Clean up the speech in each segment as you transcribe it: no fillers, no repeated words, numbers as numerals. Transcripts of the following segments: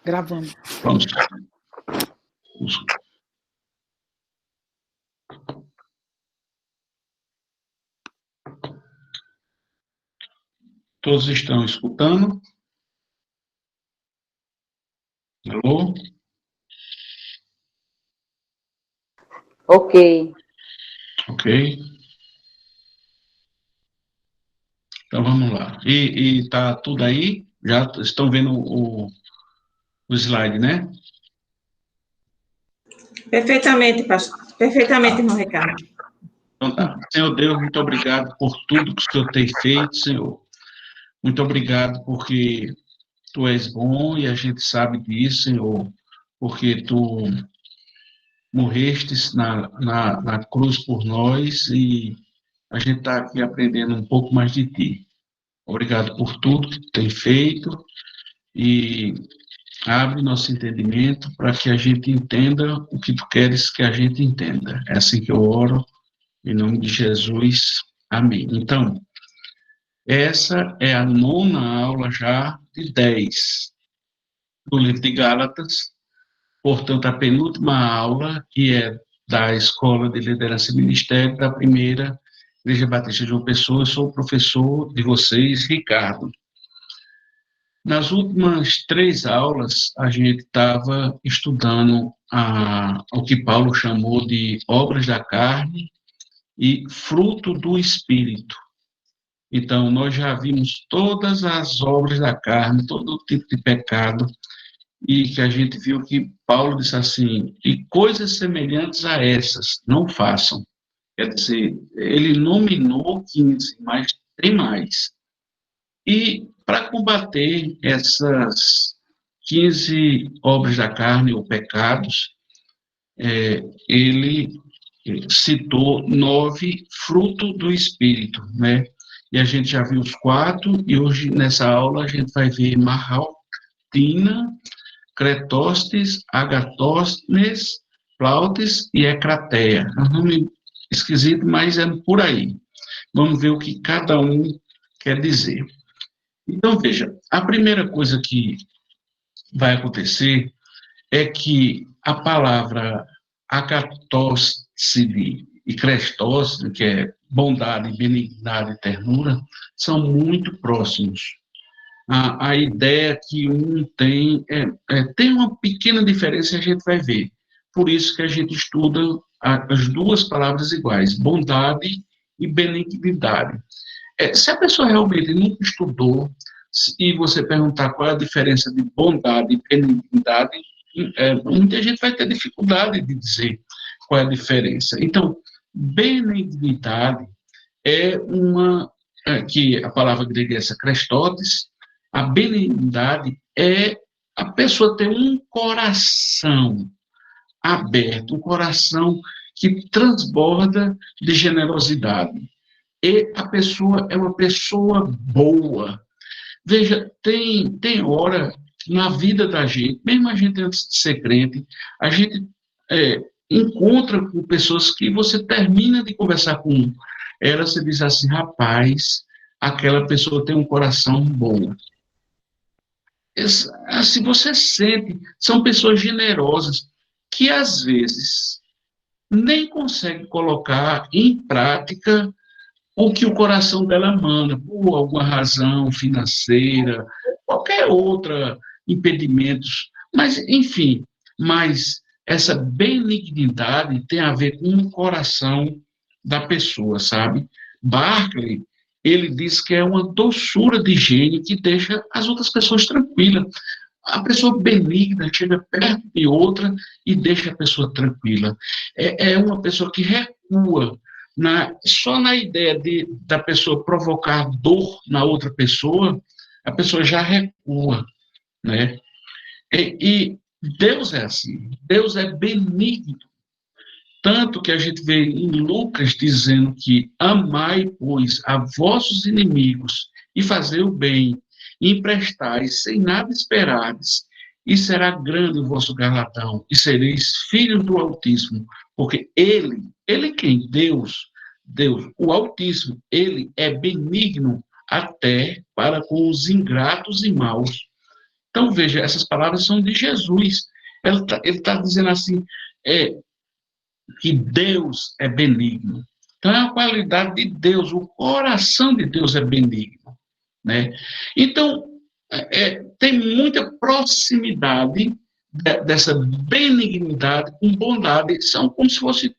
Gravando. Vamos. Todos estão escutando? Alô? Ok. Ok. Então vamos lá. E tá tudo aí? Já estão vendo o slide, né? Perfeitamente, pastor. Perfeitamente, irmão Ricardo. Então tá. Senhor Deus, muito obrigado por tudo que o Senhor tem feito, Senhor. Muito obrigado porque Tu és bom e a gente sabe disso, Senhor, porque Tu morrestes na cruz por nós e a gente está aqui aprendendo um pouco mais de Ti. Obrigado por tudo que Tu tem feito e abre nosso entendimento para que a gente entenda o que Tu queres que a gente entenda. É assim que eu oro, em nome de Jesus. Amém. Então, essa é a 9ª aula já de 10 do livro de Gálatas, portanto, a penúltima aula, que é da Escola de Liderança e Ministério da Primeira Igreja Batista de João Pessoa. Eu sou o professor de vocês, Ricardo. Nas últimas 3 aulas, a gente estava estudando o que Paulo chamou de obras da carne e fruto do Espírito. Então, nós já vimos todas as obras da carne, todo tipo de pecado, e que a gente viu que Paulo disse assim, e coisas semelhantes a essas, não façam. Quer dizer, ele nominou 15, mas tem mais. E para combater essas 15 obras da carne ou pecados, ele citou 9 frutos do Espírito, né? E a gente já viu os 4, e hoje, nessa aula, a gente vai ver Marrautina, Cretóstes, Agatóstenes, Plautes e Ecrateia. É um nome esquisito, mas é por aí. Vamos ver o que cada um quer dizer. Então, veja, a primeira coisa que vai acontecer é que a palavra agatóstide e crestóstide, que é bondade, benignidade e ternura, são muito próximos. A ideia que um tem tem uma pequena diferença, a gente vai ver. Por isso que a gente estuda as duas palavras iguais, bondade e benignidade. Se a pessoa realmente nunca estudou, e você perguntar qual é a diferença de bondade e benignidade, muita gente vai ter dificuldade de dizer qual é a diferença. Então, benignidade é que a palavra grega é essa, Crestotes. A benignidade é a pessoa ter um coração aberto, um coração que transborda de generosidade. E a pessoa é uma pessoa boa. Veja, tem hora na vida da gente, mesmo a gente antes de ser crente, a gente encontra com pessoas que você termina de conversar com ela, você diz assim, rapaz, aquela pessoa tem um coração bom. Assim, você sente, são pessoas generosas, que às vezes nem conseguem colocar em prática o que o coração dela manda, por alguma razão financeira, qualquer outra impedimentos, mas enfim, mas essa benignidade tem a ver com o coração da pessoa, sabe? Barclay, ele diz que é uma doçura de gênio que deixa as outras pessoas tranquilas. A pessoa benigna chega perto de outra e deixa a pessoa tranquila. É uma pessoa que recua só na ideia da pessoa provocar dor na outra pessoa, a pessoa já recua, né? E Deus é assim, Deus é benigno, tanto que a gente vê em Lucas dizendo que amai, pois, a vossos inimigos e fazer o bem, e emprestais sem nada esperardes, e será grande o vosso galardão, e sereis filhos do Altíssimo, porque ele quem? Deus, o Altíssimo, ele é benigno até para com os ingratos e maus. Então, veja, essas palavras são de Jesus. Ele tá dizendo assim, que Deus é benigno. Então, é a qualidade de Deus, o coração de Deus é benigno, né? Então, tem muita proximidade dessa benignidade com bondade. São como se fossem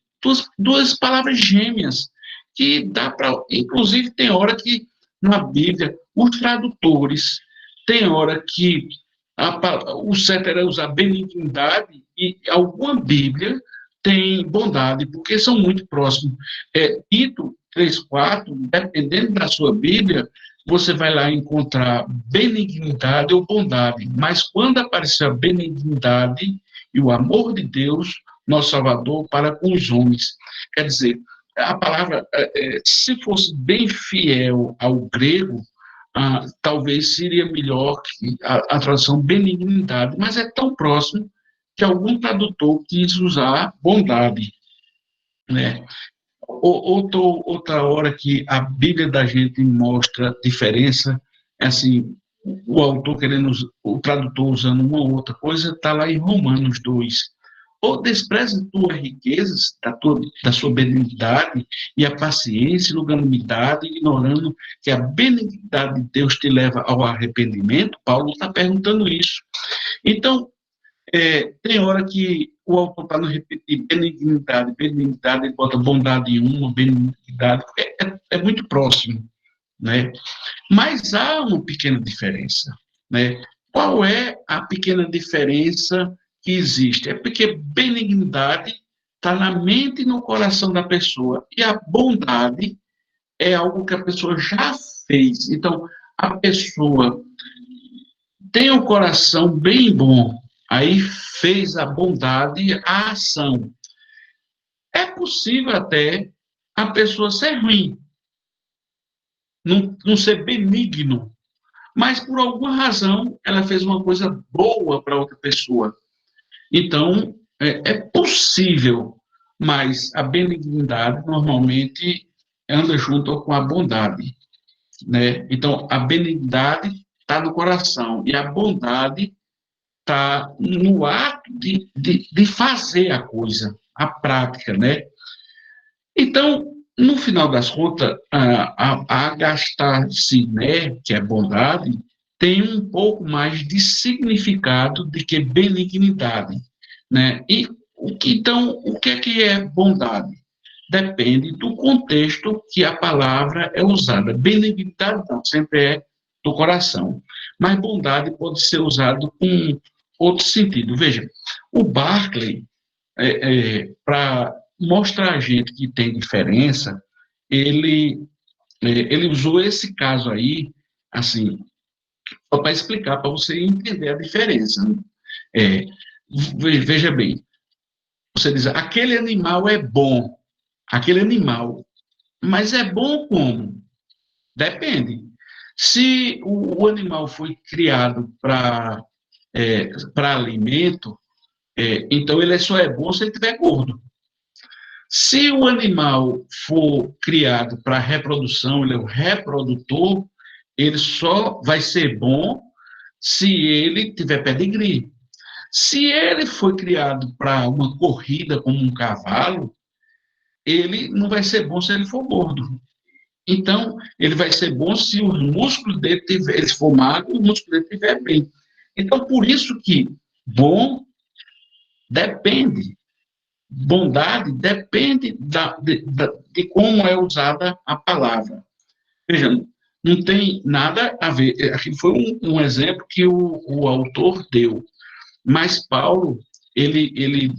duas palavras gêmeas, que dá para... Inclusive, tem hora que, na Bíblia, os tradutores, tem hora que o certo era usar benignidade, e alguma Bíblia tem bondade, porque são muito próximos. Tito 3,4, dependendo da sua Bíblia, você vai lá encontrar benignidade ou bondade, mas quando aparecer a benignidade e o amor de Deus, nosso Salvador, para com os homens. Quer dizer, a palavra, se fosse bem fiel ao grego, talvez seria melhor a tradução benignidade, mas é tão próximo que algum tradutor quis usar bondade, né? Outra hora que a Bíblia da gente mostra diferença, é assim, o autor querendo, o tradutor usando uma ou outra coisa, está lá em Romanos 2. Ou despreza tuas riquezas, da sua benignidade e a paciência, longanimidade, ignorando que a benignidade de Deus te leva ao arrependimento. Paulo está perguntando isso. Então, tem hora que o autor está no repetir benignidade, ele bota bondade em uma, benignidade, porque é muito próximo, né? Mas há uma pequena diferença, né? Qual é a pequena diferença que existe? É porque benignidade está na mente e no coração da pessoa, e a bondade é algo que a pessoa já fez. Então, a pessoa tem o coração bem bom, aí fez a bondade, a ação. É possível até a pessoa ser ruim, não ser benigno, mas por alguma razão ela fez uma coisa boa para outra pessoa. Então, é possível, mas a benignidade normalmente anda junto com a bondade, né? Então, a benignidade está no coração e a bondade está no ato de fazer a coisa, a prática, né? Então, no final das contas, a gastar-se, né, que é bondade, tem um pouco mais de significado do que benignidade, né? E então, o que é bondade? Depende do contexto que a palavra é usada. Benignidade não, sempre é do coração. Mas bondade pode ser usado com outro sentido. Veja, o Barclay, para mostrar a gente que tem diferença, ele usou esse caso aí, assim, só para explicar, para você entender a diferença. Veja bem, você diz, aquele animal é bom, aquele animal, mas é bom como? Depende. Se o animal foi criado para alimento, então ele só é bom se ele estiver gordo. Se o animal for criado para reprodução, ele é o reprodutor, ele só vai ser bom se ele tiver pedigree. Se ele foi criado para uma corrida como um cavalo, ele não vai ser bom se ele for gordo. Então, ele vai ser bom se os músculos dele tiver, ele for magro, o músculo dele estiver bem. Então, por isso que bom depende, bondade depende de como é usada a palavra. Veja, não tem nada a ver, aqui foi um exemplo que o autor deu, mas Paulo, ele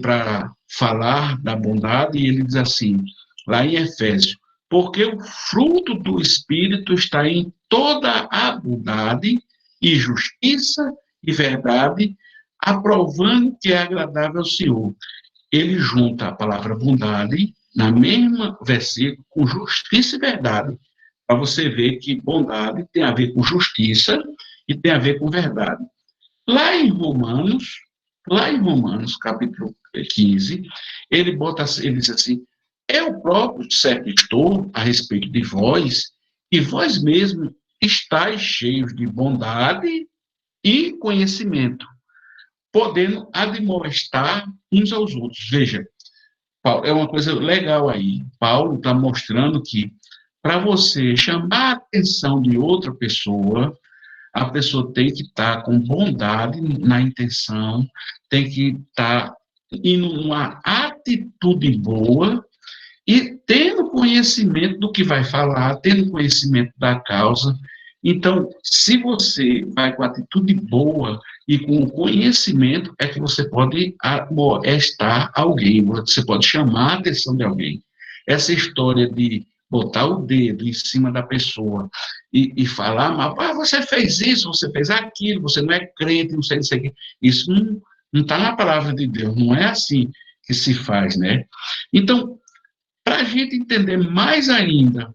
para falar da bondade, ele diz assim, lá em Efésios, porque o fruto do Espírito está em toda a bondade e justiça e verdade, aprovando que é agradável ao Senhor. Ele junta a palavra bondade na mesma versículo com justiça e verdade, para você ver que bondade tem a ver com justiça e tem a ver com verdade. Lá em Romanos, capítulo 15, ele diz assim, eu próprio certifico a respeito de vós, e vós mesmos estáis cheios de bondade e conhecimento, podendo admoestar uns aos outros. Veja, Paulo, é uma coisa legal aí. Paulo está mostrando que para você chamar a atenção de outra pessoa, a pessoa tem que estar com bondade na intenção, tem que estar indo numa atitude boa e tendo conhecimento do que vai falar, tendo conhecimento da causa. Então, se você vai com atitude boa e com conhecimento, é que você pode amoestar alguém, você pode chamar a atenção de alguém. Essa história de botar o dedo em cima da pessoa e falar, mas você fez isso, você fez aquilo, você não é crente, não sei o que. Isso não está na palavra de Deus, não é assim que se faz, né? Então, para a gente entender mais ainda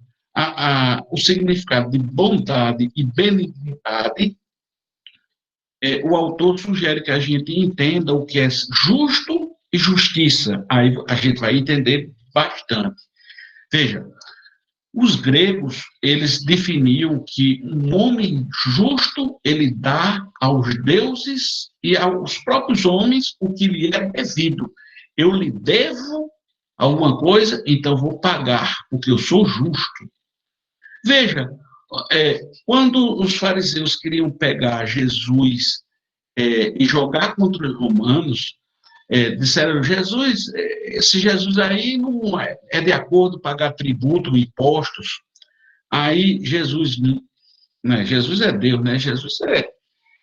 o significado de bondade e benignidade, o autor sugere que a gente entenda o que é justo e justiça. Aí a gente vai entender bastante. Veja, os gregos, eles definiam que um homem justo, ele dá aos deuses e aos próprios homens o que lhe é devido. Eu lhe devo alguma coisa, então vou pagar, porque eu sou justo. Veja, quando os fariseus queriam pegar Jesus e jogar contra os romanos, disseram, Jesus, esse Jesus aí não é de acordo pagar tributo, impostos. Aí Jesus, né, Jesus é Deus, né? Jesus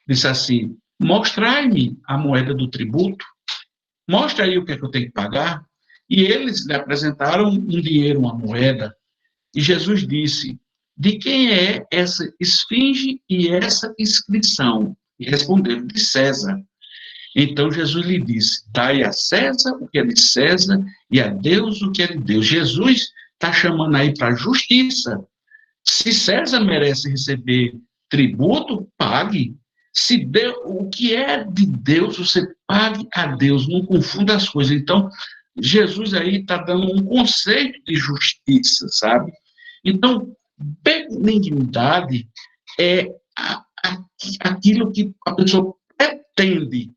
disse assim, mostrai-me a moeda do tributo, mostra aí o que é que eu tenho que pagar. E eles lhe apresentaram um dinheiro, uma moeda, e Jesus disse, de quem é essa esfinge e essa inscrição? E respondeu, de César. Então Jesus lhe disse, dai a César o que é de César e a Deus o que é de Deus. Jesus está chamando aí para a justiça. Se César merece receber tributo, pague. Se Deus, o que é de Deus, você pague a Deus, não confunda as coisas. Então, Jesus aí está dando um conceito de justiça, sabe? Então, benignidade é aquilo que a pessoa pretende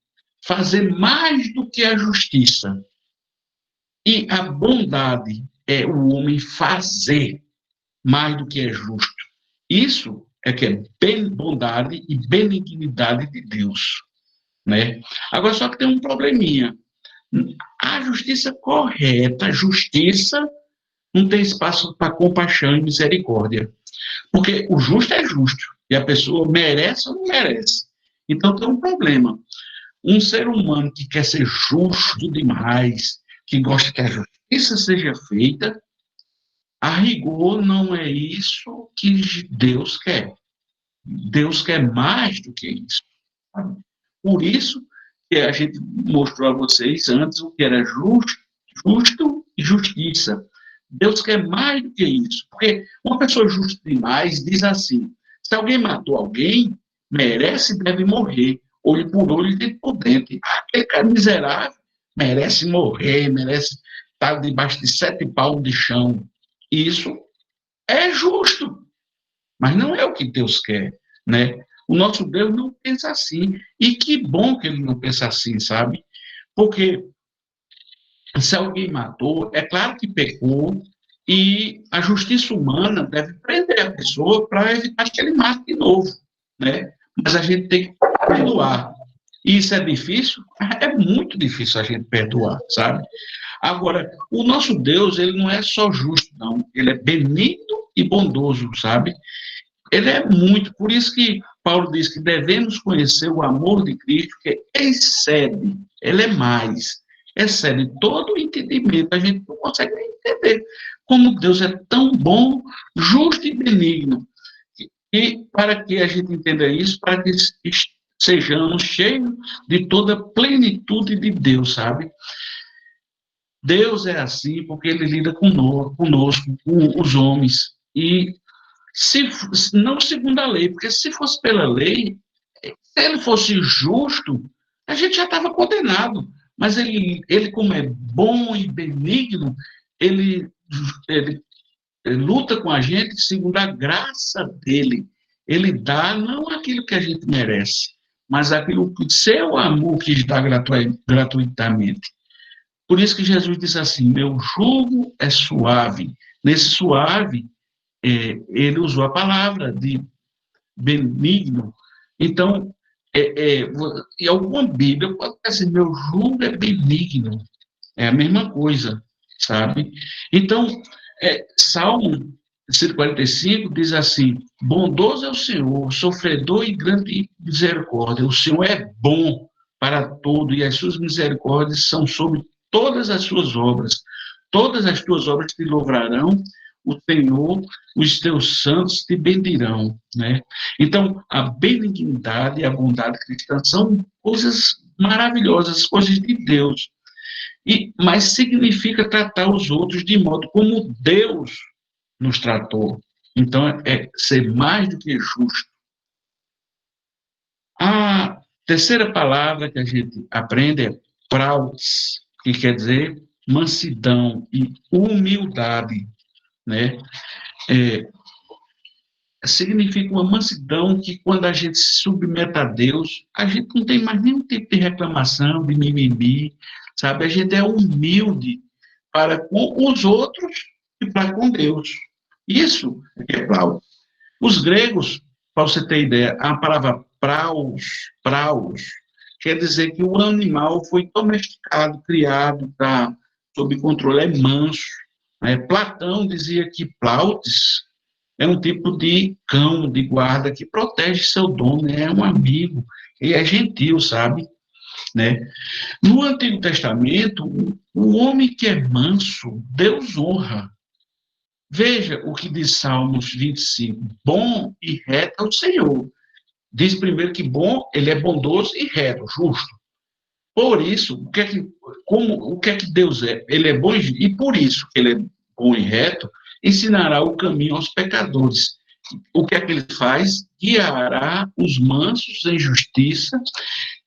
fazer mais do que a justiça. E a bondade é o homem fazer mais do que é justo. Isso é que é bondade e benignidade de Deus, né? Agora, só que tem um probleminha. A justiça correta, a justiça não tem espaço para compaixão e misericórdia. Porque o justo é justo, e a pessoa merece ou não merece. Então tem um problema. Um ser humano que quer ser justo demais, que gosta que a justiça seja feita, a rigor não é isso que Deus quer. Deus quer mais do que isso. Sabe? Por isso que a gente mostrou a vocês antes o que era justo e justiça. Deus quer mais do que isso. Porque uma pessoa justa demais diz assim, se alguém matou alguém, merece e deve morrer. Olho por olho, dente por dente. Aquele cara miserável merece morrer, merece estar debaixo de 7 palmos de chão. Isso é justo, mas não é o que Deus quer, né? O nosso Deus não pensa assim. E que bom que ele não pensa assim, sabe? Porque se alguém matou, é claro que pecou, e a justiça humana deve prender a pessoa para evitar que ele mate de novo, né? Mas a gente tem que perdoar. E isso é difícil? É muito difícil a gente perdoar, sabe? Agora, o nosso Deus, ele não é só justo, não. Ele é benigno e bondoso, sabe? Ele é muito, por isso que Paulo diz que devemos conhecer o amor de Cristo, que excede, ele é mais, excede todo o entendimento. A gente não consegue nem entender como Deus é tão bom, justo e benigno. E para que a gente entenda isso, para que sejamos cheios de toda a plenitude de Deus, sabe? Deus é assim porque ele lida conosco, com os homens. E não segundo a lei, porque se fosse pela lei, se ele fosse justo, a gente já estava condenado. Mas ele, como é bom e benigno, ele luta com a gente segundo a graça dele. Ele dá não aquilo que a gente merece, mas aquilo que seu amor quis dar gratuitamente. Por isso que Jesus disse assim, meu jugo é suave. Nesse suave, ele usou a palavra de benigno. Então, em alguma Bíblia pode dizer assim, meu jugo é benigno. É a mesma coisa, sabe? Então, Salmo 145 diz assim, bondoso é o Senhor, sofredor e grande misericórdia. O Senhor é bom para todo e as suas misericórdias são sobre todas as suas obras. Todas as tuas obras te louvarão, o Senhor, os teus santos te bendirão, né? Então, a benignidade e a bondade cristã são coisas maravilhosas, coisas de Deus. Mas significa tratar os outros de modo como Deus nos tratou. Então, é ser mais do que justo. A terceira palavra que a gente aprende é praus, que quer dizer mansidão e humildade, né? Significa uma mansidão que, quando a gente se submete a Deus, a gente não tem mais nenhum tipo de reclamação, de mimimi, sabe? A gente é humilde para com os outros e para com Deus. Isso é praus. Os gregos, para você ter ideia, a palavra praus, quer dizer que o animal foi domesticado, criado, tá sob controle, é manso. Né? Platão dizia que Plautes é um tipo de cão, de guarda, que protege seu dono, é um amigo, e é gentil, sabe? Né? No Antigo Testamento, o homem que é manso, Deus honra. Veja o que diz Salmos 25. Bom e reto é o Senhor. Diz primeiro que bom, ele é bondoso e reto, justo. Por isso, o que é que Deus é? Ele é bom e por isso que ele é bom e reto, ensinará o caminho aos pecadores. O que é que ele faz? Guiará os mansos em justiça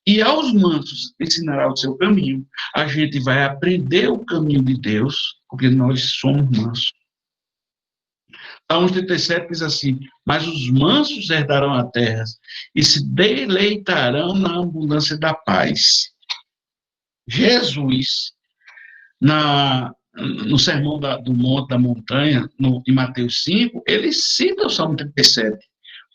e aos mansos ensinará o seu caminho. A gente vai aprender o caminho de Deus, porque nós somos mansos. Salmos 37 diz assim, mas os mansos herdarão a terra e se deleitarão na abundância da paz. Jesus, no Sermão do Monte da Montanha, em Mateus 5, ele cita o Salmo 37,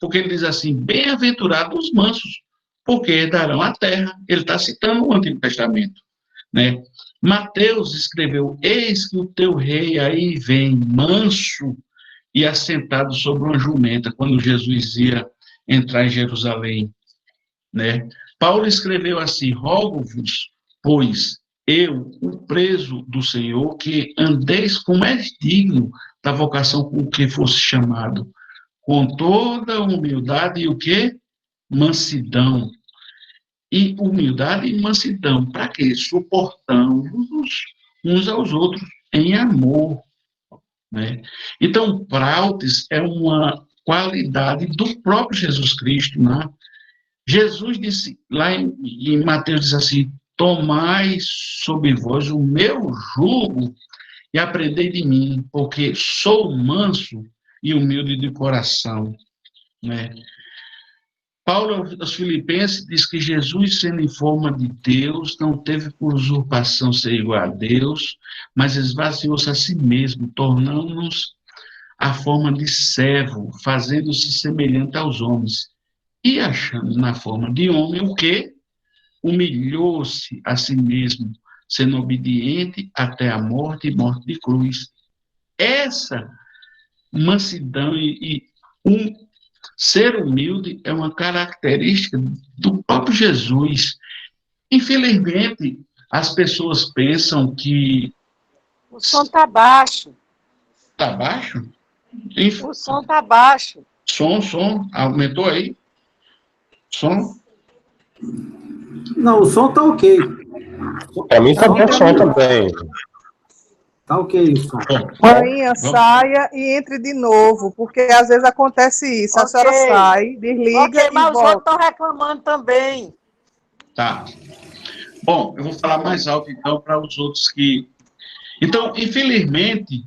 porque ele diz assim, bem-aventurados os mansos, porque herdarão a terra. Ele está citando o Antigo Testamento, né? Mateus escreveu, eis que o teu rei aí vem, manso e assentado sobre uma jumenta, quando Jesus ia entrar em Jerusalém, né? Paulo escreveu assim, rogo-vos, pois eu, o preso do Senhor, que andeis como és digno da vocação com que fosse chamado, com toda humildade e o quê? Mansidão. E humildade e mansidão, para quê? Suportando-nos uns aos outros em amor, né? Então, prautes é uma qualidade do próprio Jesus Cristo, né? Jesus disse, lá em Mateus, diz assim, tomai sobre vós o meu jugo e aprendei de mim, porque sou manso e humilde de coração, né? Paulo, aos Filipenses, diz que Jesus, sendo em forma de Deus, não teve por usurpação ser igual a Deus, mas esvaziou-se a si mesmo, tornando-nos a forma de servo, fazendo-se semelhante aos homens. E achando na forma de homem o quê? Humilhou-se a si mesmo, sendo obediente até a morte e morte de cruz. Essa mansidão e ser humilde é uma característica do próprio Jesus. Infelizmente, as pessoas pensam que... O som está baixo. Está baixo? O som está baixo. Som. Aumentou aí? Som? Não, o som está ok. Para mim está bom o som também. Está ok o som. Rainha, saia e entre de novo, porque às vezes acontece isso. A senhora sai, desliga e mas os outros volta. estão reclamando também. Tá. Bom, eu vou falar mais alto, então, para os outros que... Então, infelizmente,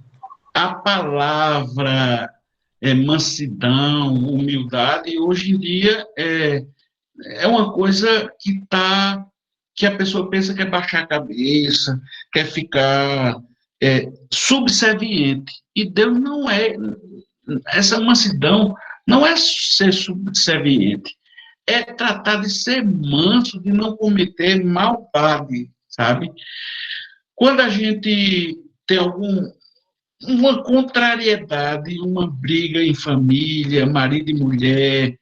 a palavra mansidão, humildade, hoje em dia é uma coisa que a pessoa pensa que é baixar a cabeça, quer ficar subserviente. E Deus não é. Essa mansidão não é ser subserviente, é tratar de ser manso, de não cometer maldade, sabe? Quando a gente tem uma contrariedade, uma briga em família, marido e mulher,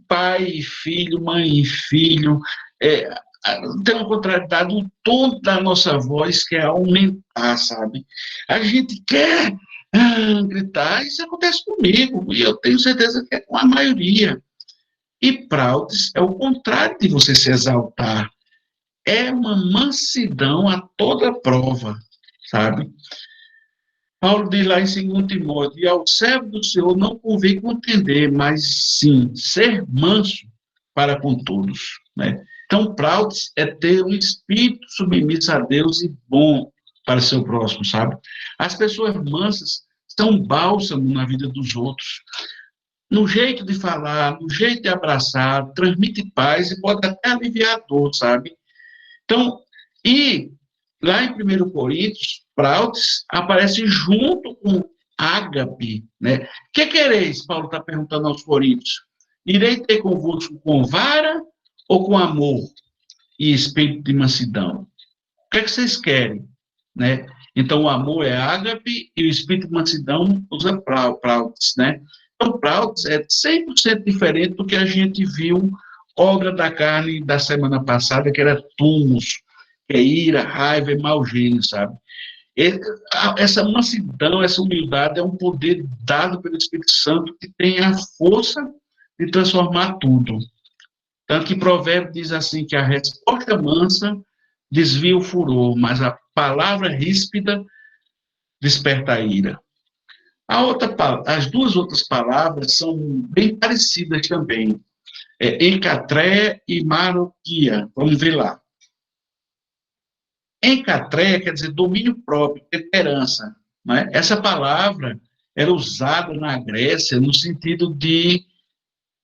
pai e filho, mãe e filho, tem uma contrariedade, o tom da nossa voz quer aumentar, sabe? A gente quer gritar, isso acontece comigo, e eu tenho certeza que é com a maioria. E Prautes é o contrário de você se exaltar. É uma mansidão a toda prova, sabe? Paulo diz lá em 2 Timóteo, e ao servo do Senhor não convém contender, mas sim ser manso para com todos, né? Então, Prautes é ter um espírito submisso a Deus e bom para seu próximo, sabe? As pessoas mansas são bálsamo na vida dos outros. No jeito de falar, no jeito de abraçar, transmite paz e pode até aliviar a dor, sabe? Então, e lá em 1 Coríntios, Prautes aparece junto com ágape, né? Que quereis? Paulo está perguntando aos coríntios. Irei ter convosco com vara ou com amor e espírito de mansidão? O que vocês querem, né? Então, o amor é ágape e o espírito de mansidão usa Prautes, né? Então, Prautes é 100% diferente do que a gente viu obra da carne da semana passada, que era tumos, que é ira, raiva e mau gênio, sabe? Essa mansidão, essa humildade é um poder dado pelo Espírito Santo que tem a força de transformar tudo. Tanto que Provérbio diz assim, que a resposta mansa desvia o furor, mas a palavra ríspida desperta a ira. As duas outras palavras são bem parecidas também. Encatré e maroquia. Vamos ver lá. Encatré quer dizer domínio próprio, temperança. Né? Essa palavra era usada na Grécia no sentido de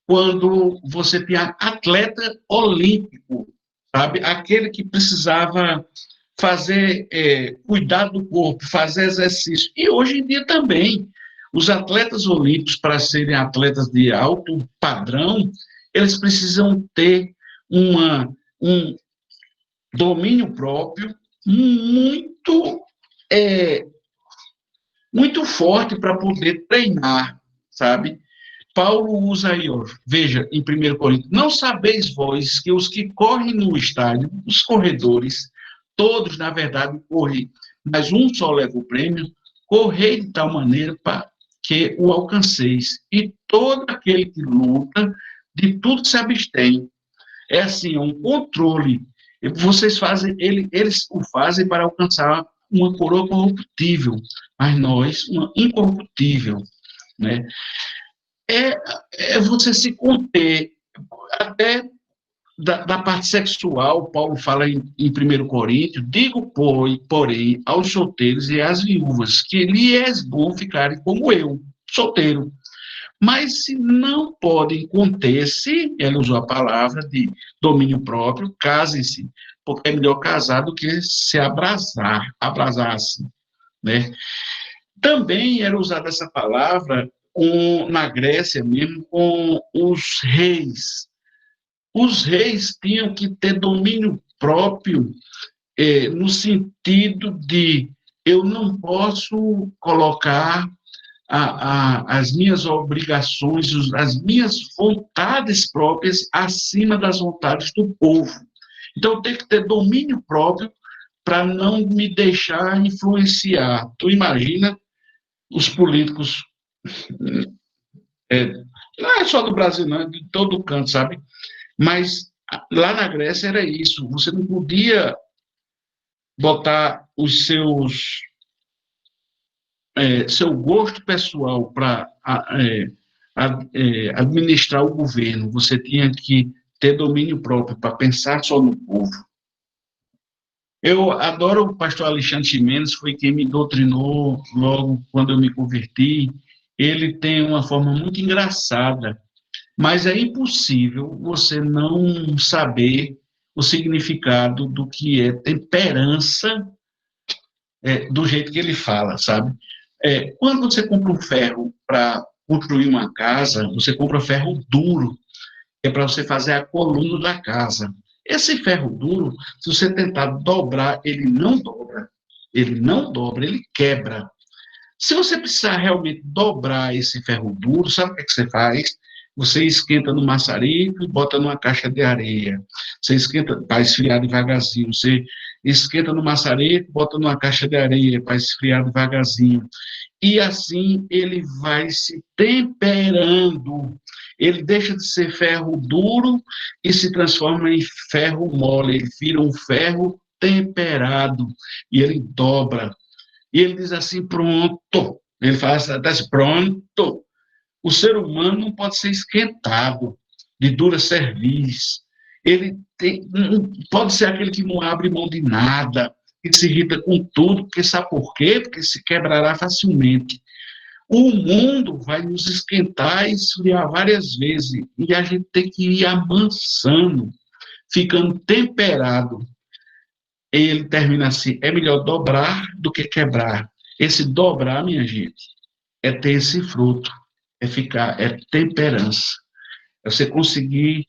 quando você tinha atleta olímpico, sabe? Aquele que precisava fazer, cuidar do corpo, fazer exercício. E hoje em dia também, os atletas olímpicos, para serem atletas de alto padrão, eles precisam ter um domínio próprio muito forte para poder treinar, sabe? Paulo usa aí, ó, veja, em 1 Coríntios, não sabeis vós que os que correm no estádio, os corredores, todos, na verdade, correm, mas um só leva o prêmio, correi de tal maneira para que o alcanceis. E todo aquele que luta, de tudo se abstém. É assim, é um controle. Eles o fazem para alcançar uma coroa corruptível, mas nós, uma incorruptível, né? É você se conter, até da parte sexual. Paulo fala em 1 Coríntios, digo, porém, aos solteiros e às viúvas, que lhe é bom ficarem como eu, solteiro. Mas se não podem conter-se, ele usou a palavra de domínio próprio, casem-se, porque é melhor casar do que se abrasar-se, né? Também era usada essa palavra na Grécia mesmo, com os reis. Os reis tinham que ter domínio próprio, no sentido de eu não posso colocar as minhas obrigações, as minhas vontades próprias acima das vontades do povo. Então, eu tenho que ter domínio próprio para não me deixar influenciar. Tu imagina os políticos, não é só do Brasil, não, é de todo canto, sabe? Mas lá na Grécia era isso, você não podia botar os seu gosto pessoal para administrar o governo, você tinha que ter domínio próprio para pensar só no povo. Eu adoro o pastor Alexandre Ximenes, foi quem me doutrinou logo quando eu me converti. Ele tem uma forma muito engraçada Mas é impossível você não saber o significado do que é temperança, do jeito que ele fala, sabe? Quando você compra um ferro para construir uma casa, você compra ferro duro, que é para você fazer a coluna da casa. Esse ferro duro, se você tentar dobrar, ele não dobra. Ele não dobra, ele quebra. Se você precisar realmente dobrar esse ferro duro, sabe o que você faz? Você esquenta no maçarico e bota numa caixa de areia. Você esquenta para esfriar devagarzinho. Você esquenta no maçarico, bota numa caixa de areia para esfriar devagarzinho. E assim ele vai se temperando. Ele deixa de ser ferro duro e se transforma em ferro mole. Ele vira um ferro temperado e ele dobra. E ele diz assim, pronto. Ele faz assim, pronto. O ser humano não pode ser esquentado, de dura cerviz. Ele pode ser aquele que não abre mão de nada, que se irrita com tudo, porque sabe por quê? Porque se quebrará facilmente. O mundo vai nos esquentar e esfriar várias vezes, e a gente tem que ir amansando, ficando temperado. Ele termina assim, é melhor dobrar do que quebrar. Esse dobrar, minha gente, é ter esse fruto, é temperança. É você conseguir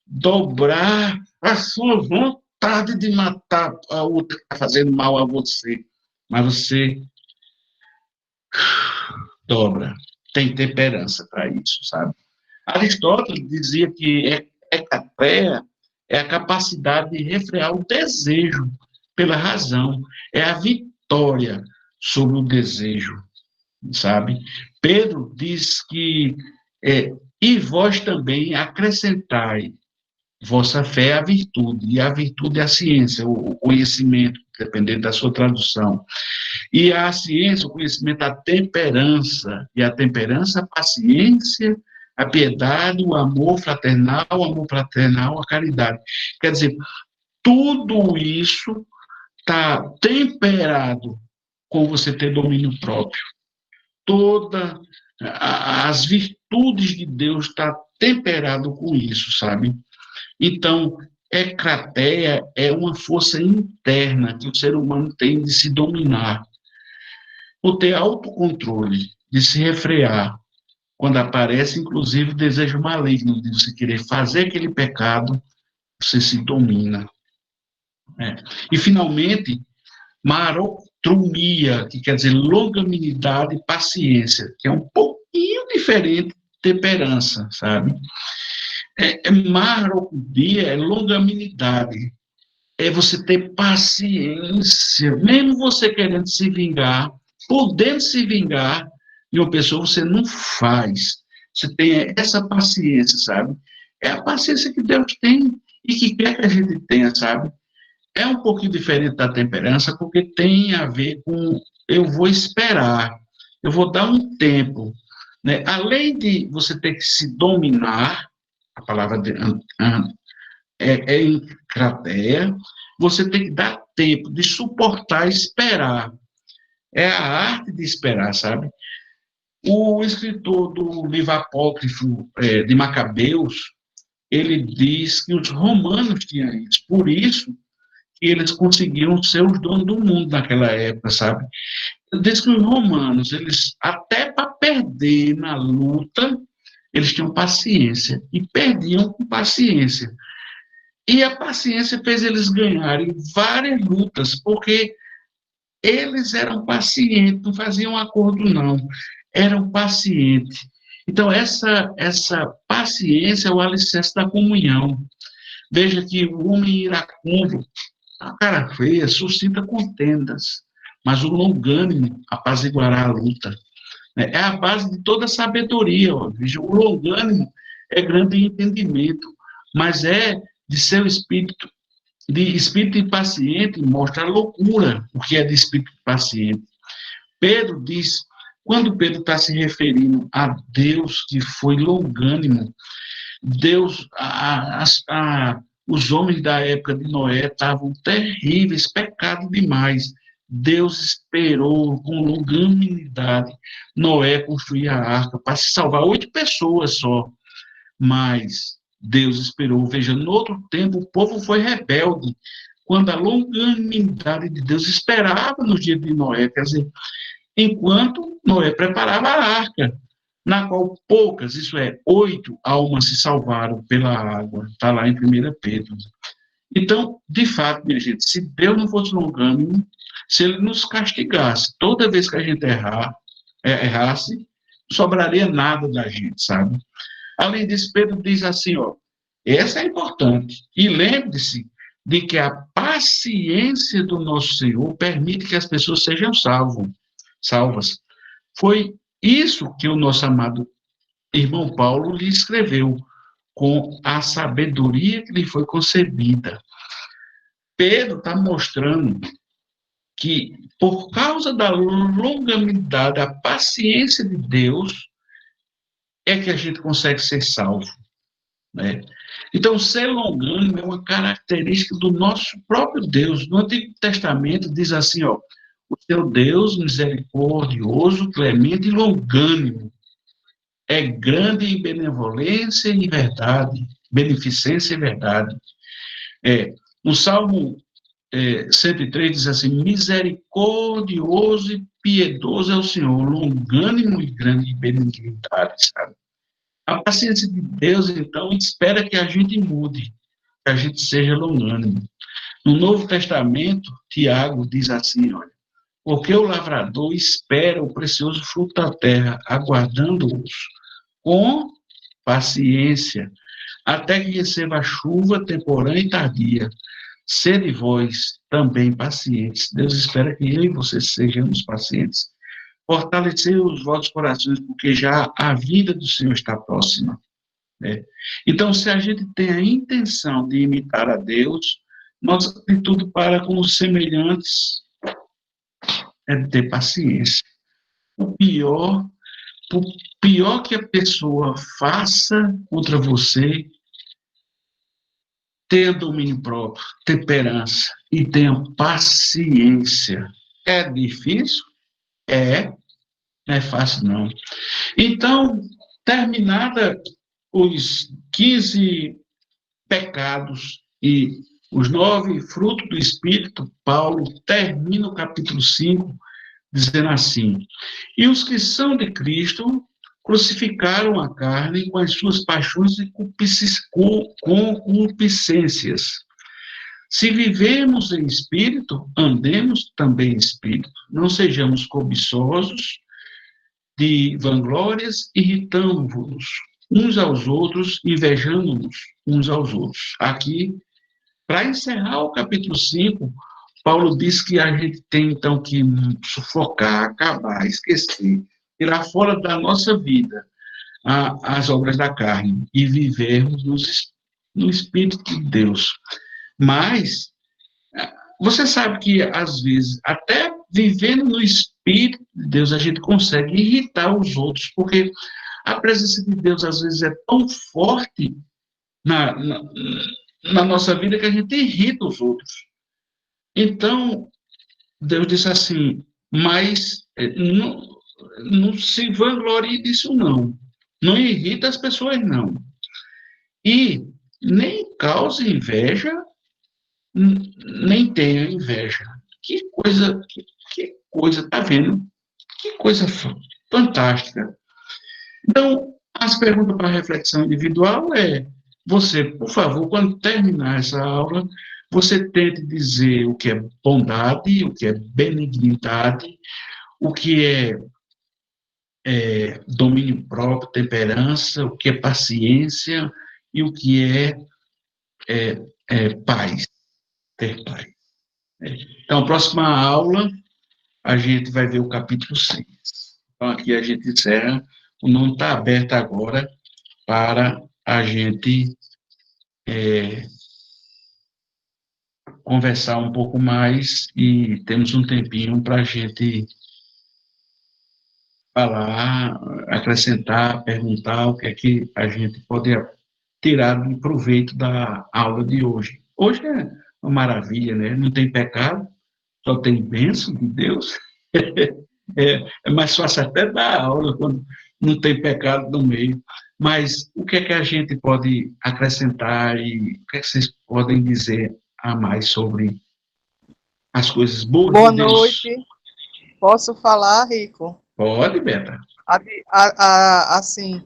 dobrar a sua vontade de matar a outra que está fazendo mal a você. Mas você dobra, tem temperança para isso, sabe? Aristóteles dizia que hecateia é a capacidade de refrear o desejo pela razão, é a vitória sobre o desejo, sabe? Pedro diz que e vós também acrescentai vossa fé à virtude, e a virtude é a ciência, o conhecimento, dependendo da sua tradução. E a ciência, o conhecimento, a temperança, e a temperança, a paciência, a piedade, o amor fraternal, a caridade. Quer dizer, tudo isso está temperado com você ter domínio próprio. Todas as virtudes de Deus estão temperado com isso, sabe? Então, crateia é uma força interna que o ser humano tem de se dominar, por ter autocontrole, de se refrear, quando aparece, inclusive, o desejo maligno de você querer fazer aquele pecado, você se domina. E, finalmente, marotrumia, que quer dizer longanimidade e paciência, que é um pouquinho diferente de temperança, sabe? Marotrumia é longanimidade, é você ter paciência, mesmo você querendo se vingar, podendo se vingar de uma pessoa, você não faz. Você tem essa paciência, sabe? É a paciência que Deus tem e que quer que a gente tenha, sabe? É um pouquinho diferente da temperança, porque tem a ver com eu vou esperar, eu vou dar um tempo. Né? Além de você ter que se dominar, a palavra em crateia, você tem que dar tempo de suportar, esperar. É a arte de esperar, sabe? O escritor do livro apócrifo de Macabeus, ele diz que os romanos tinham isso, por isso que eles conseguiram ser os donos do mundo naquela época, sabe? Ele diz que os romanos, eles, até para perder na luta, eles tinham paciência, e perdiam com paciência. E a paciência fez eles ganharem várias lutas, porque eles eram pacientes, não faziam acordo, não. Eram pacientes. Então, essa paciência é o alicerce da comunhão. Veja que o homem iracundo, a cara feia, suscita contendas, mas o longânimo apaziguará a luta. É a base de toda a sabedoria. Ó. Veja, o longânimo é grande entendimento, mas de seu espírito, de espírito impaciente, mostra a loucura, o que é de espírito impaciente. Pedro diz, quando Pedro está se referindo a Deus que foi longânimo, Deus, os homens da época de Noé estavam terríveis, pecado demais. Deus esperou com longanimidade Noé construir a arca para se salvar 8 pessoas só. Mas Deus esperou. Veja, no outro tempo, o povo foi rebelde, quando a longanimidade de Deus esperava nos dias de Noé, quer dizer, enquanto Noé preparava a arca, na qual poucas, isso é, 8 almas se salvaram pela água. Está lá em 1 Pedro. Então, de fato, minha gente, se Deus não fosse longânimo, se Ele nos castigasse toda vez que a gente errasse, não sobraria nada da gente, sabe? Além disso, Pedro diz assim, ó, essa é importante. E lembre-se de que a paciência do nosso Senhor permite que as pessoas sejam salvas. Foi isso que o nosso amado irmão Paulo lhe escreveu, com a sabedoria que lhe foi concebida. Pedro está mostrando que, por causa da longanimidade, a paciência de Deus, é que a gente consegue ser salvo, né? Então, ser longânimo é uma característica do nosso próprio Deus. No Antigo Testamento diz assim, ó, o seu Deus misericordioso, clemente e longânimo, é grande em benevolência e verdade, beneficência e verdade. No Salmo 103 diz assim, misericordioso e piedoso é o Senhor, longânimo e grande em benignidade, sabe? A paciência de Deus, então, espera que a gente mude, que a gente seja longânimo. No Novo Testamento, Tiago diz assim, olha, porque o lavrador espera o precioso fruto da terra, aguardando-os com paciência, até que receba a chuva temporã e tardia. Sede vós também pacientes. Deus espera que eu e você sejamos pacientes. Fortalecer os vossos corações, porque já a vida do Senhor está próxima, né? Então, se a gente tem a intenção de imitar a Deus, nossa atitude para com os semelhantes é de ter paciência. O pior que a pessoa faça contra você, tenha domínio próprio, temperança e tenha paciência. É difícil? Não é fácil, não. Então, terminada os 15 pecados e os 9 frutos do Espírito, Paulo termina o capítulo 5 dizendo assim, e os que são de Cristo crucificaram a carne com as suas paixões e concupiscências. Se vivemos em espírito, andemos também em espírito. Não sejamos cobiçosos de vanglórias, irritando-nos uns aos outros, invejando-nos uns aos outros. Aqui, para encerrar o capítulo 5, Paulo diz que a gente tem, então, que sufocar, acabar, esquecer, tirar fora da nossa vida as obras da carne e vivermos no Espírito de Deus. Mas, você sabe que, às vezes, até vivendo no Espírito de Deus, a gente consegue irritar os outros, porque a presença de Deus, às vezes, é tão forte na nossa vida que a gente irrita os outros. Então, Deus disse assim, mas não se vanglorie disso, não. Não irrita as pessoas, não. E nem cause inveja, nem tenha inveja. Que coisa, tá vendo? Que coisa fantástica. Então, as perguntas para reflexão individual você, por favor, quando terminar essa aula, você tente dizer o que é bondade, o que é benignidade, o que é domínio próprio, temperança, o que é paciência e o que é paz, ter paz. Então, a próxima aula, a gente vai ver o capítulo 6. Então, aqui a gente encerra, o nome está aberto agora para a gente conversar um pouco mais e temos um tempinho para a gente falar, acrescentar, perguntar o que é que a gente pode tirar de proveito da aula de hoje. Hoje é uma maravilha, né? Não tem pecado, só tem bênção de Deus. É mais fácil até dar aula quando não tem pecado no meio. Mas o que é que a gente pode acrescentar e o que é que vocês podem dizer a mais sobre as coisas boas de Boa Deus? noite. Posso falar, Rico? Pode, Beta. Assim,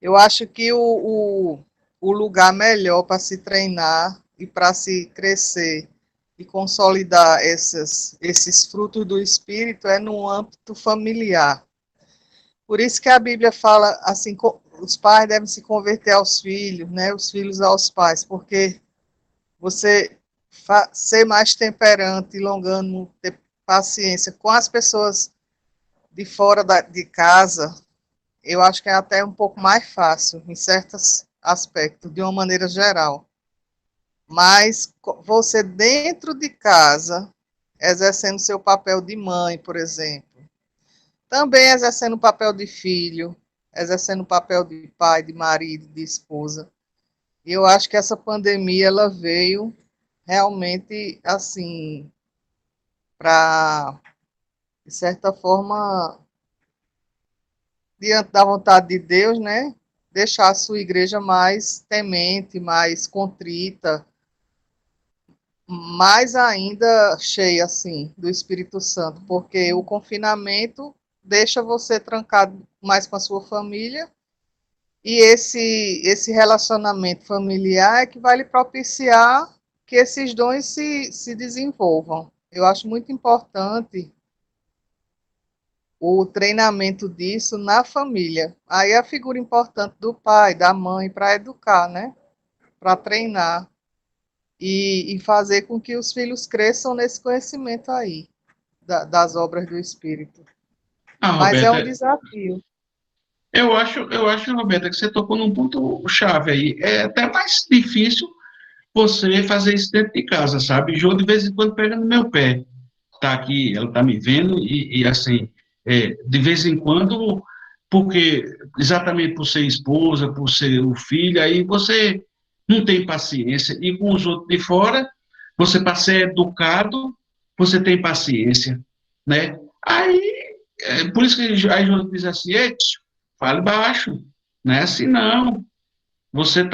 eu acho que o lugar melhor para se treinar e para se crescer e consolidar esses frutos do Espírito é no âmbito familiar. Por isso que a Bíblia fala assim, os pais devem se converter aos filhos, né? Os filhos aos pais, porque você ser mais temperante, longânimo, ter paciência com as pessoas de fora de casa, eu acho que é até um pouco mais fácil, em certos aspectos, de uma maneira geral. Mas você dentro de casa, exercendo seu papel de mãe, por exemplo, também exercendo o papel de filho, exercendo o papel de pai, de marido, de esposa. E eu acho que essa pandemia ela veio realmente assim para, de certa forma, diante da vontade de Deus, né? Deixar a sua igreja mais temente, mais contrita, mais ainda cheia, assim, do Espírito Santo, porque o confinamento deixa você trancado mais com a sua família, e esse relacionamento familiar é que vai lhe propiciar que esses dons se desenvolvam. Eu acho muito importante o treinamento disso na família. Aí a figura importante do pai, da mãe, para educar, né? Para treinar e fazer com que os filhos cresçam nesse conhecimento aí, das obras do Espírito. Ah, Mas é um Roberta, desafio. eu acho, Roberta, que você tocou num ponto chave aí. É até mais difícil você fazer isso dentro de casa, sabe? Jô, de vez em quando, pega no meu pé. Tá aqui, ela tá me vendo e assim, de vez em quando, porque exatamente por ser esposa, por ser o filho, aí você não tem paciência. E com os outros de fora, você para ser educado, você tem paciência, né? Aí, por isso que aí João diz assim, tio, fale baixo, não é assim não. Você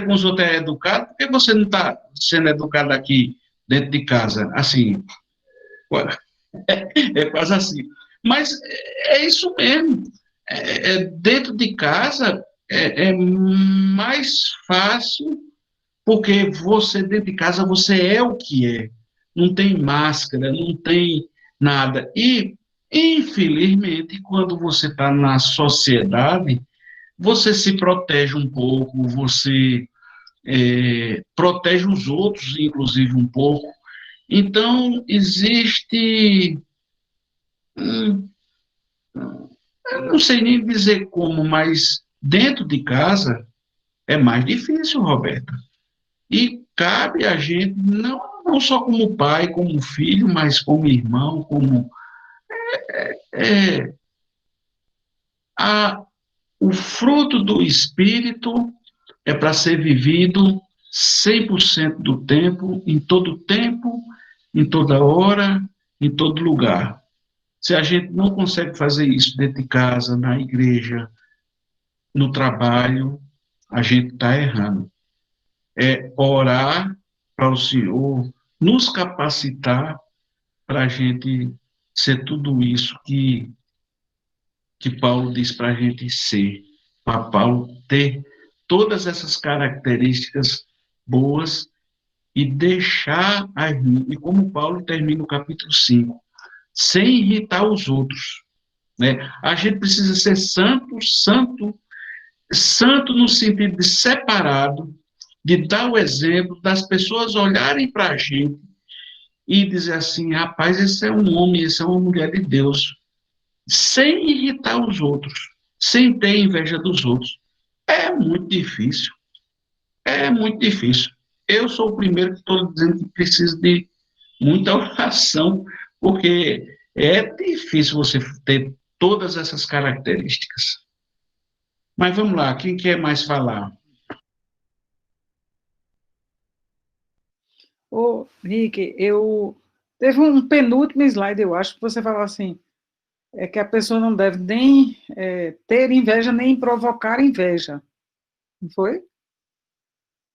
com os outros é educado, por que você não está sendo educado aqui dentro de casa? Assim, é quase assim. Mas é isso mesmo. Dentro de casa é mais fácil, porque você, dentro de casa, você é o que é. Não tem máscara, não tem nada. E, infelizmente, quando você está na sociedade, você se protege um pouco, você protege os outros, inclusive, um pouco. Então, existe. hum, Eu não sei nem dizer como, mas dentro de casa é mais difícil, Roberta. E cabe a gente, não só como pai, como filho, mas como irmão, como. É, a, o fruto do Espírito é para ser vivido 100% do tempo, em toda hora, em todo lugar. Se a gente não consegue fazer isso dentro de casa, na igreja, no trabalho, a gente está errando. É orar para o Senhor nos capacitar para a gente ser tudo isso que Paulo diz para a gente ser. Para Paulo ter todas essas características boas e deixar as e como Paulo termina o capítulo 5, sem irritar os outros. Né? A gente precisa ser santo, santo, santo no sentido de separado, de dar o exemplo, das pessoas olharem para a gente e dizer assim, rapaz, esse é um homem, esse é uma mulher de Deus, sem irritar os outros, sem ter inveja dos outros. É muito difícil, é muito difícil. Eu sou o primeiro que estou dizendo que precisa de muita oração, porque é difícil você ter todas essas características. Mas vamos lá, quem quer mais falar? Ô, Rick, eu teve um penúltimo slide, eu acho, que você falou assim, é que a pessoa não deve nem ter inveja, nem provocar inveja. Não foi?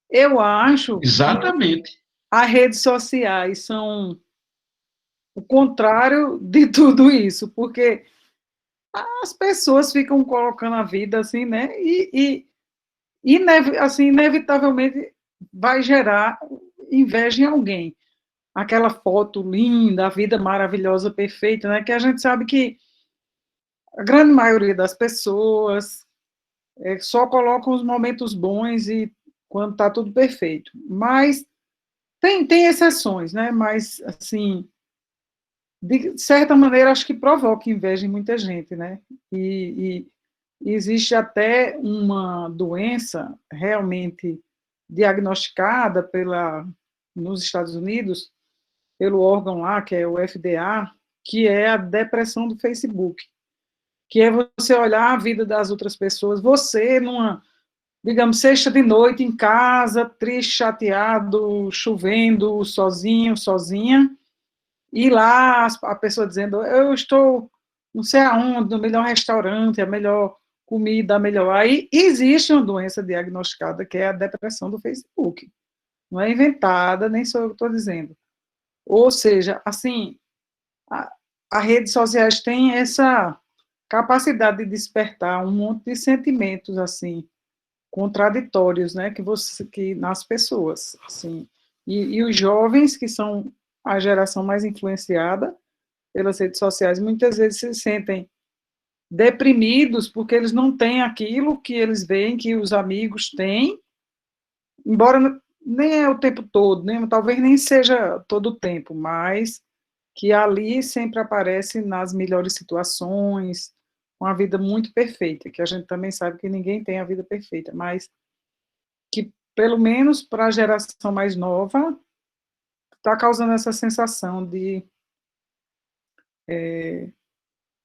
Eu acho Exatamente. que as redes sociais são o contrário de tudo isso, porque as pessoas ficam colocando a vida assim, né? Assim, inevitavelmente vai gerar inveja em alguém. Aquela foto linda, a vida maravilhosa, perfeita, né? Que a gente sabe que a grande maioria das pessoas só colocam os momentos bons e quando está tudo perfeito. Mas tem exceções, né? Mas, assim, de certa maneira, acho que provoca inveja em muita gente, né? E existe até uma doença realmente diagnosticada nos Estados Unidos, pelo órgão lá, que é o FDA, que é a depressão do Facebook, que é você olhar a vida das outras pessoas, você numa, digamos, sexta de noite em casa, triste, chateado, chovendo, sozinho, sozinha, e lá a pessoa dizendo, eu estou não sei aonde, no melhor restaurante, a melhor comida, a melhor... Aí existe uma doença diagnosticada, que é a depressão do Facebook. Não é inventada, nem sou eu que estou dizendo. Ou seja, assim, as redes sociais têm essa capacidade de despertar um monte de sentimentos, assim, contraditórios, né, que nas pessoas, assim, e os jovens, que são a geração mais influenciada pelas redes sociais, muitas vezes se sentem deprimidos porque eles não têm aquilo que eles veem que os amigos têm, embora nem é o tempo todo, né, talvez nem seja todo o tempo, mas que ali sempre aparece nas melhores situações, uma vida muito perfeita, que a gente também sabe que ninguém tem a vida perfeita, mas que, pelo menos para a geração mais nova, está causando essa sensação de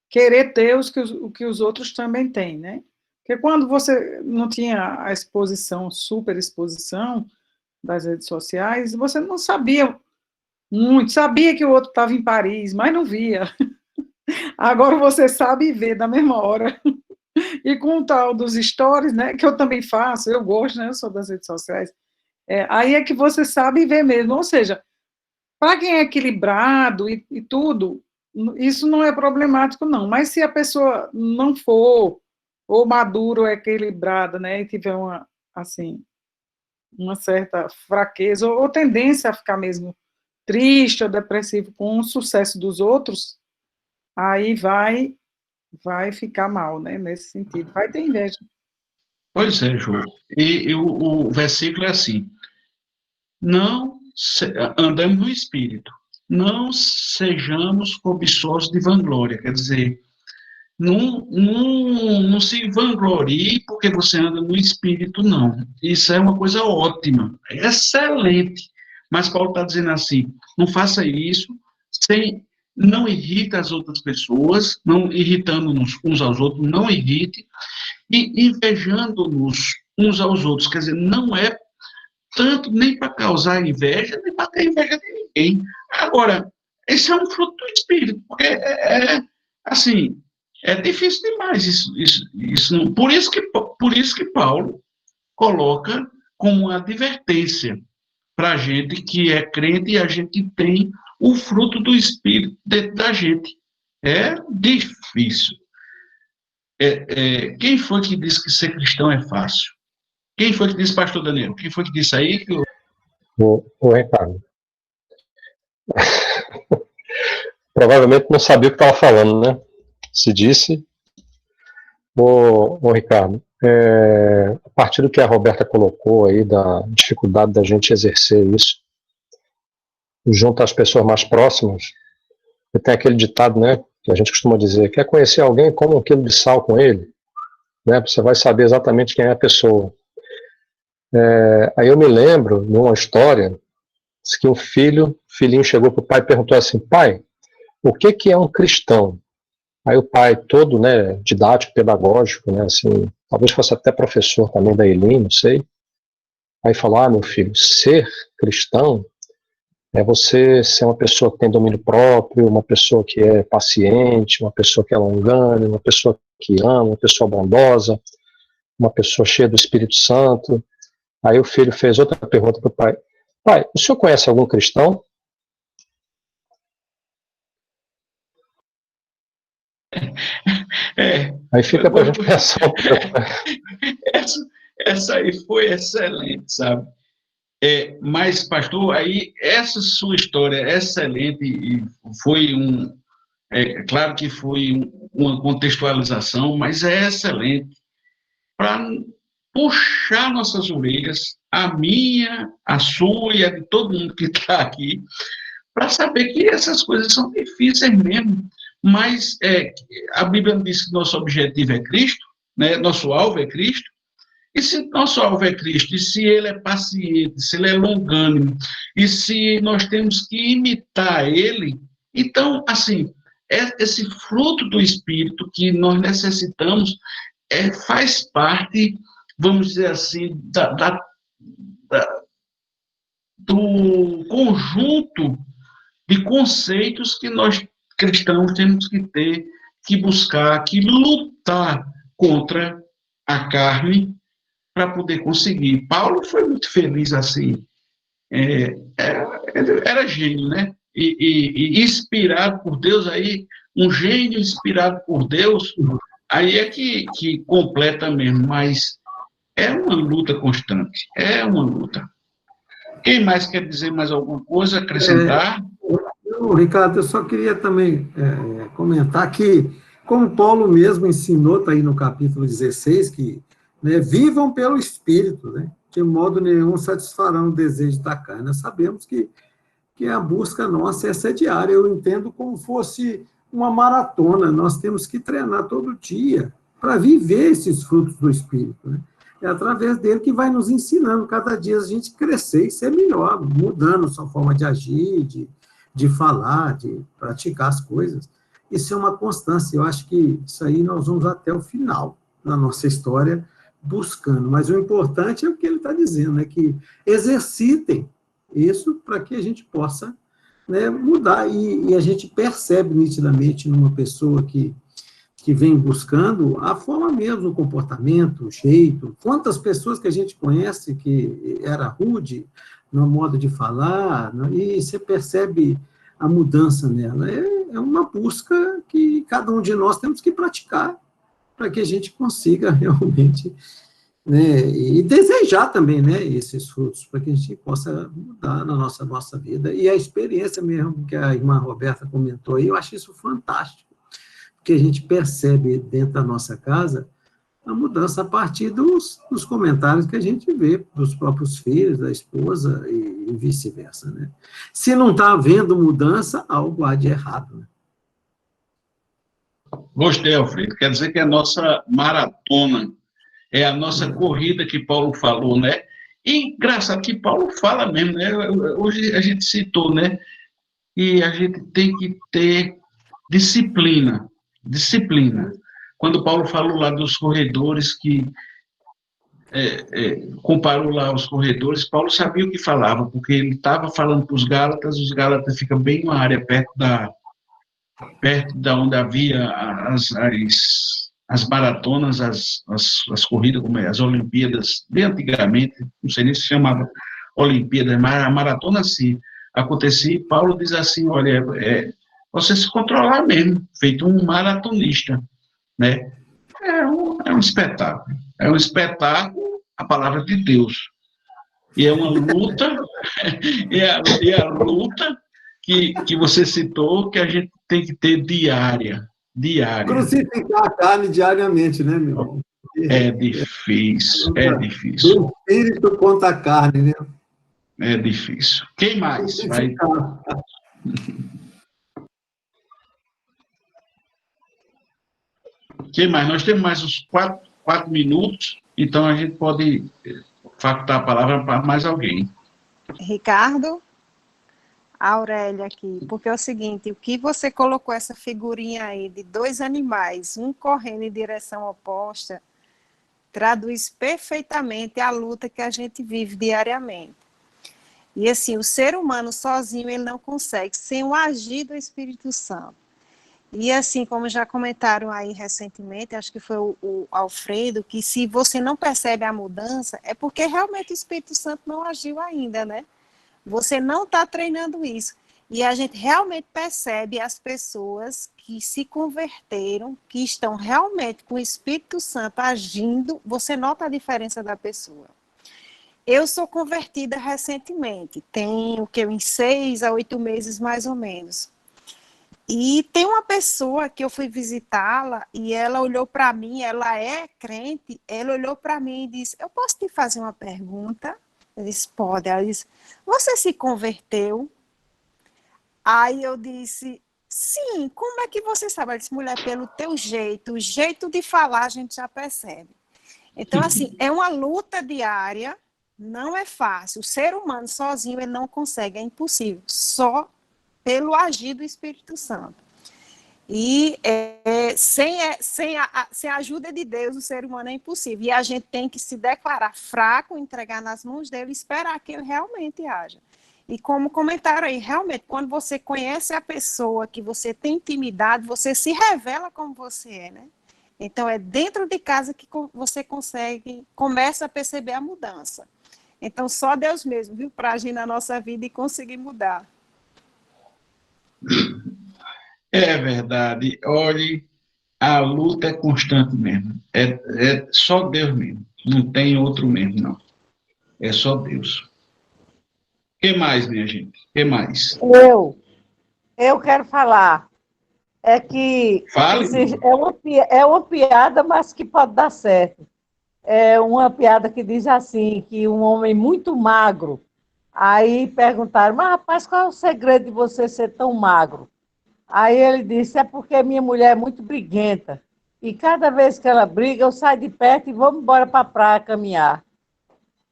querer ter o que os outros também têm, né? Porque quando você não tinha a exposição, super exposição das redes sociais, você não sabia muito, sabia que o outro estava em Paris, mas não via. Agora você sabe e vê da mesma hora. E com o tal dos stories, né, que eu também faço, eu gosto, né, eu sou das redes sociais, aí é que você sabe e vê mesmo. Ou seja, para quem é equilibrado e tudo, isso não é problemático, não. Mas se a pessoa não for, ou madura ou equilibrada, né, e tiver uma, assim, uma certa fraqueza, ou tendência a ficar mesmo triste ou depressivo com o sucesso dos outros, aí vai ficar mal, né, nesse sentido. Vai ter inveja. Pois é, João. E o versículo é assim: não andamos no Espírito, não sejamos cobiçosos de vanglória. Quer dizer, não se vanglorie porque você anda no Espírito, não. Isso é uma coisa ótima, excelente. Mas Paulo está dizendo assim: não faça isso não irrita as outras pessoas, não irritando-nos uns aos outros, não irrite, e invejando-nos uns aos outros. Quer dizer, não é tanto nem para causar inveja, nem para ter inveja de ninguém. Agora, esse é um fruto do Espírito, porque assim, é difícil demais isso. Por isso que Paulo coloca como uma advertência para a gente que é crente e a gente tem o fruto do Espírito dentro da gente. É difícil. Quem foi que disse que ser cristão é fácil? Quem foi que disse, pastor Daniel? Quem foi que disse aí? O Ricardo. Provavelmente não sabia o que estava falando, né? Se disse. O Ricardo, a partir do que a Roberta colocou aí, da dificuldade da gente exercer isso, junto às pessoas mais próximas, tem aquele ditado, né, que a gente costuma dizer: quer conhecer alguém, come 1 quilo de sal com ele, né? Você vai saber exatamente quem é a pessoa. Aí eu me lembro de uma história que o filhinho chegou para o pai e perguntou assim: pai, o que é um cristão? Aí o pai, todo, né, didático, pedagógico, né, assim, talvez fosse até professor também da Elim, não sei. Aí falou: meu filho, ser cristão É você ser uma pessoa que tem domínio próprio, uma pessoa que é paciente, uma pessoa que é longânima, uma pessoa que ama, uma pessoa bondosa, uma pessoa cheia do Espírito Santo. Aí o filho fez outra pergunta para o pai. Pai, o senhor conhece algum cristão? Aí fica para a gente pensar um pouco. Essa aí foi excelente, sabe? Mas, pastor, aí essa sua história é excelente e foi claro que foi uma contextualização, mas é excelente para puxar nossas orelhas, a minha, a sua e a de todo mundo que está aqui, para saber que essas coisas são difíceis mesmo, mas a Bíblia diz que nosso objetivo é Cristo, né? Nosso alvo é Cristo, e se nosso alvo é Cristo, e se ele é paciente, se ele é longânimo, e se nós temos que imitar ele, então, assim, esse fruto do Espírito que nós necessitamos faz parte, vamos dizer assim, do conjunto de conceitos que nós cristãos temos que ter, que buscar, que lutar contra a carne para poder conseguir. Paulo foi muito feliz assim, era gênio, né? E inspirado por Deus, aí um gênio inspirado por Deus, aí é que completa mesmo, mas é uma luta constante, é uma luta. Quem mais quer dizer mais alguma coisa, acrescentar? Ricardo, eu só queria também comentar que, como Paulo mesmo ensinou, está aí no capítulo 16, que vivam pelo Espírito, né? De modo nenhum satisfarão o desejo da carne. Nós sabemos que a busca nossa essa é diária. Eu entendo como fosse uma maratona. Nós temos que treinar todo dia para viver esses frutos do Espírito, né? É através dele que vai nos ensinando cada dia a gente crescer e ser melhor, mudando sua forma de agir, de falar, de praticar as coisas. Isso é uma constância. Eu acho que isso aí nós vamos até o final da nossa história buscando. Mas o importante é o que ele está dizendo, é que exercitem isso para que a gente possa mudar. E a gente percebe nitidamente numa pessoa que vem buscando a forma mesmo, o comportamento, o jeito. Quantas pessoas que a gente conhece que era rude no modo de falar, e você percebe a mudança nela. É uma busca que cada um de nós temos que praticar para que a gente consiga realmente, e desejar também, esses frutos, para que a gente possa mudar na nossa vida. E a experiência mesmo que a irmã Roberta comentou aí, eu acho isso fantástico, porque a gente percebe dentro da nossa casa a mudança a partir dos comentários que a gente vê dos próprios filhos, da esposa e vice-versa, né? Se não está havendo mudança, algo há de errado, né? Gostei, Alfredo. Quer dizer que é a nossa maratona, é a nossa corrida que Paulo falou, né? E engraçado que Paulo fala mesmo, né? Hoje a gente citou, né? E a gente tem que ter disciplina. Quando Paulo falou lá dos corredores, que comparou lá os corredores, Paulo sabia o que falava, porque ele estava falando para os Gálatas ficam bem uma área perto da onde havia as maratonas, as corridas, como as Olimpíadas, bem antigamente, não sei nem se chamava Olimpíadas, mas a maratona sim acontecia, e Paulo diz assim, olha, você se controlar mesmo, feito um maratonista, né? É um espetáculo. É um espetáculo, a palavra de Deus. E é uma luta, e a luta que você citou, que a gente tem que ter diária. Crucificar a carne diariamente, né, meu irmão? É difícil. Do espírito contra a carne, né? É difícil. Quem mais? Vai... Quem mais? Nós temos mais uns 4 minutos, então a gente pode facultar a palavra para mais alguém. Ricardo, a Aurélia aqui, porque é o seguinte, o que você colocou essa figurinha aí de 2 animais, um correndo em direção oposta, traduz perfeitamente a luta que a gente vive diariamente. E assim, o ser humano sozinho, ele não consegue, sem o agir do Espírito Santo. E assim, como já comentaram aí recentemente, acho que foi o Alfredo, que se você não percebe a mudança, é porque realmente o Espírito Santo não agiu ainda, né? Você não está treinando isso. E a gente realmente percebe as pessoas que se converteram, que estão realmente com o Espírito Santo agindo, você nota a diferença da pessoa. Eu sou convertida recentemente, tem o que, uns 6 a 8 meses mais ou menos. E tem uma pessoa que eu fui visitá-la e ela olhou para mim, ela é crente, ela olhou para mim e disse, eu posso te fazer uma pergunta? Eu disse, pode. Ela disse, você se converteu? Aí eu disse, sim, como é que você sabe? Ela disse, mulher, pelo teu jeito, o jeito de falar a gente já percebe. Então, assim, é uma luta diária, não é fácil. O ser humano sozinho, ele não consegue, é impossível. Só pelo agir do Espírito Santo. E sem a ajuda de Deus, o ser humano é impossível. E a gente tem que se declarar fraco, entregar nas mãos dele e esperar que ele realmente haja. E como comentaram aí, realmente, quando você conhece a pessoa, que você tem intimidade, você se revela como você é, né? Então, é dentro de casa que você começa a perceber a mudança. Então, só Deus mesmo, viu, para agir na nossa vida e conseguir mudar. É verdade. Olhe, a luta é constante mesmo. É só Deus mesmo. Não tem outro mesmo, não. É só Deus. O que mais, minha gente? O que mais? Eu quero falar. É que Fale. é uma piada, mas que pode dar certo. É uma piada que diz assim, que um homem muito magro, aí perguntaram, mas rapaz, qual é o segredo de você ser tão magro? Aí ele disse, é porque minha mulher é muito briguenta, e cada vez que ela briga, eu saio de perto e vamos embora para a praia caminhar.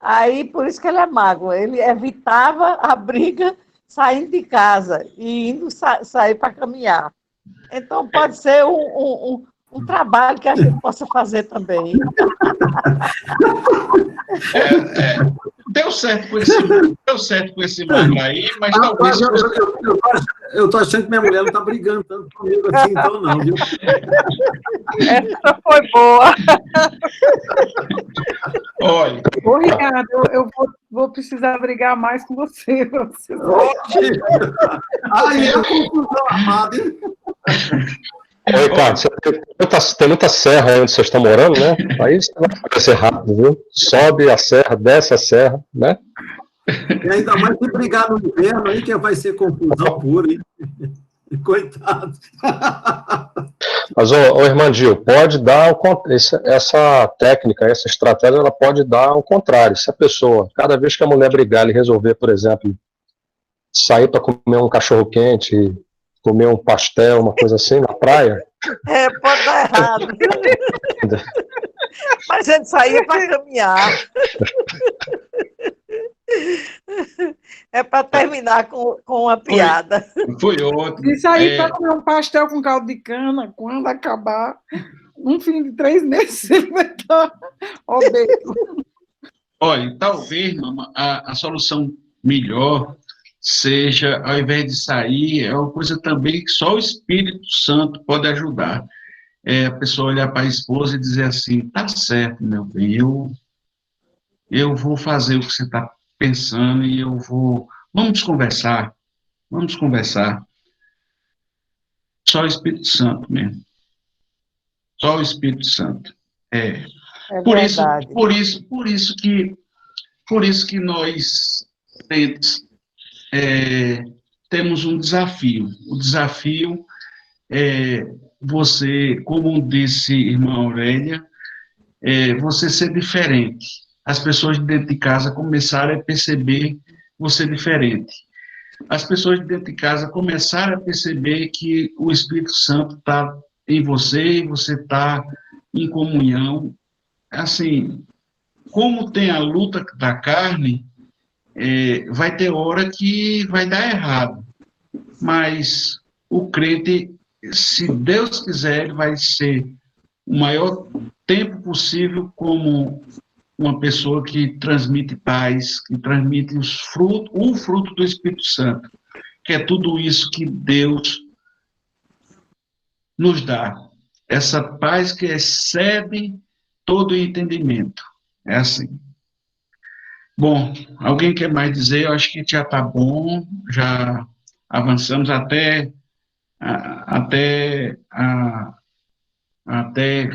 Aí, por isso que ele é magro, ele evitava a briga saindo de casa e indo sair para caminhar. Então, pode ser um trabalho que a gente possa fazer também. Deu certo com esse magro aí, mas talvez... Eu estou achando que minha mulher não está brigando tanto comigo assim, então não, viu? Essa foi boa. Olha... Ô, Ricardo, eu vou precisar brigar mais com você. Aí é confusão armada, hein? Ô, Ricardo, tem muita serra onde vocês estão morando, né? Aí você vai crescer rápido, viu? Sobe a serra, desce a serra, né? E ainda mais se brigar no inverno, aí que vai ser confusão pura, hein? Coitado. Mas, ô Irmandinho, pode dar essa técnica, essa estratégia, ela pode dar ao contrário. Se a pessoa, cada vez que a mulher brigar e resolver, por exemplo, sair para comer um cachorro-quente, comer um pastel, uma coisa assim, na praia... Pode dar errado. Mas a gente saía para caminhar. É para terminar com uma piada. Foi ótimo. Isso aí para comer um pastel com caldo de cana, quando acabar, um fim de 3 meses, ele vai estar obeso. Olha, talvez, mamãe, a solução melhor seja, ao invés de sair, é uma coisa também que só o Espírito Santo pode ajudar. A pessoa olhar para a esposa e dizer assim, tá certo, meu bem, eu vou fazer o que você está pensando e vamos conversar. Só o Espírito Santo mesmo. Só o Espírito Santo. Por isso que nós temos um desafio. O desafio é você, como disse irmã Aurélia, você ser diferente. As pessoas de dentro de casa começaram a perceber você diferente. As pessoas de dentro de casa começaram a perceber que o Espírito Santo está em você e você está em comunhão. Assim, como tem a luta da carne, vai ter hora que vai dar errado. Mas o crente, se Deus quiser, ele vai ser o maior tempo possível como uma pessoa que transmite paz, que transmite o fruto do Espírito Santo, que é tudo isso que Deus nos dá. Essa paz que excede todo o entendimento. É assim. Bom, alguém quer mais dizer? Eu acho que já está bom, já avançamos até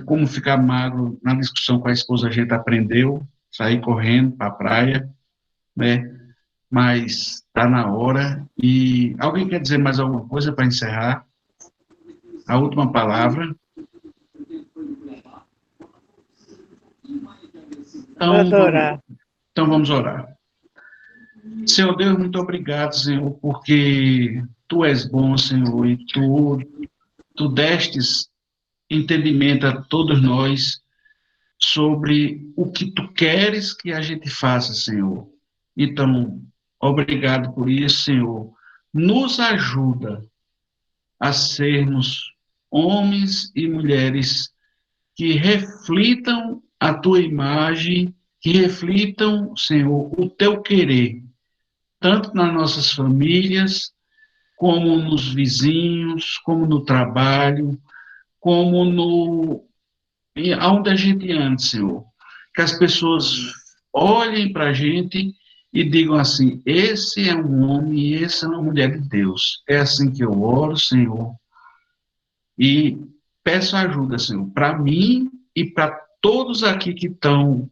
como ficar magro na discussão com a esposa, a gente aprendeu, sair correndo para a praia, né? Mas está na hora. E alguém quer dizer mais alguma coisa para encerrar? A última palavra. Então vamos orar. Senhor Deus, muito obrigado, Senhor, porque Tu és bom, Senhor, e Tu destes entendimento a todos nós sobre o que Tu queres que a gente faça, Senhor. Então, obrigado por isso, Senhor. Nos ajuda a sermos homens e mulheres que reflitam a Tua imagem, que reflitam, Senhor, o Teu querer, tanto nas nossas famílias, como nos vizinhos, como no trabalho, como aonde a gente anda, Senhor. Que as pessoas olhem para a gente e digam assim, esse é um homem e essa é uma mulher de Deus. É assim que eu oro, Senhor. E peço ajuda, Senhor, para mim e para todos aqui que estão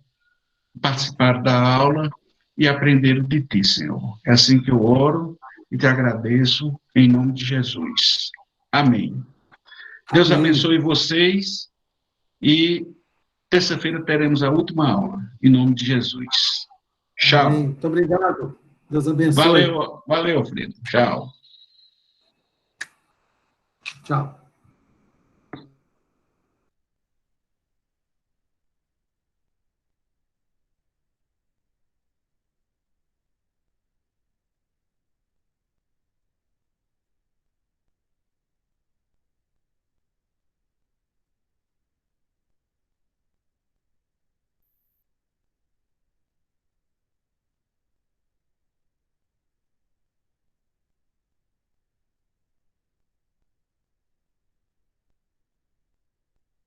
participando da aula e aprenderam de Ti, Senhor. É assim que eu oro e Te agradeço, em nome de Jesus. Amém. Deus abençoe vocês e terça-feira teremos a última aula, em nome de Jesus. Tchau. Amém. Muito obrigado. Deus abençoe. Valeu, Alfredo. Tchau. Tchau.